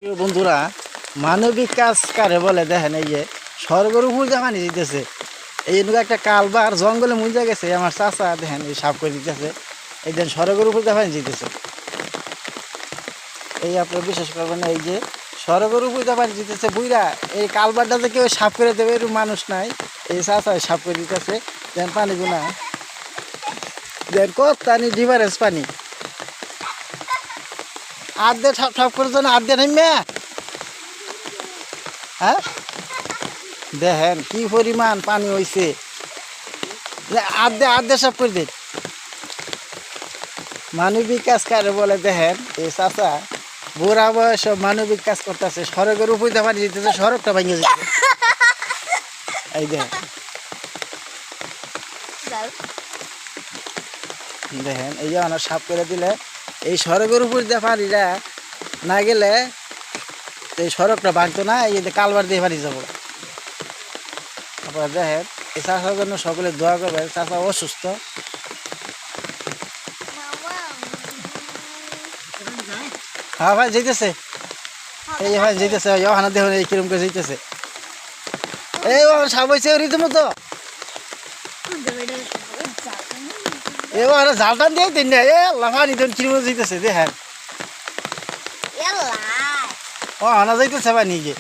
প্রিয় বন্ধুরা, মানবিক কাজ কারে বলে দেখেন। এই যে স্বর্গের উপর যে পানি দিতেছে, এই একটা কালবার জঙ্গলে মুজা গেছে, আমার চাচা দেখেন এই সাফ করে দিতেছে। এই দেন স্বর্গের উপর যে পানি দিতেছে, এই আপনার বিশেষ করবেন না। এই যে স্বর্গের উপর যে পানি দিতেছে বুইরা, এই কালবারটা যে কেউ সাফ করে দেবে এরকম মানুষ নাই। এই চাচা সাফ করে দিতেছে। দেন পানি গুনা দেন কত পানি ডিফারেন্স পানি আর্ধে ঠাপ ঠাপ করে যেন আর্ধে নেমে। হ্যাঁ, দেখেন কি পরিমাণ পানি হয়েছে, আর্ধে আর্ধে সব করে দিন। মানবিক কাজ কারে বলে দেখেন। এই চাচা বুড়া বয়স মানবিক কাজ করতেছে, সড়কের উপর দিয়ে পানি দিতেছে, সড়কটা ভেঙে দিচ্ছে। এই দেখেন দেখেন এই যে অনেক সাফ করে দিলে, এই সড়কের উপর দিয়ে পানিটা না গেলে এই সড়কটা ভাঙতো না। এই যে কালবার দিয়ে পানি যাবো। আপনারা দেখেন এই চাষার জন্য সকলে দোয়া করবেন। চাষা অসুস্থ। হ্যাঁ ভাই যেতেছে, এই ভাই যেতেছে, ওখানে দেখুন এই কিরম করে যেতেছে। এই সাপ হয়েছে রীতিমতো, এবার ঝালটান দিয়ে তিন লাফানি দেন কিরম যেতেছে দেখেন। ও হানা যাইতেছে ভাই নিজে।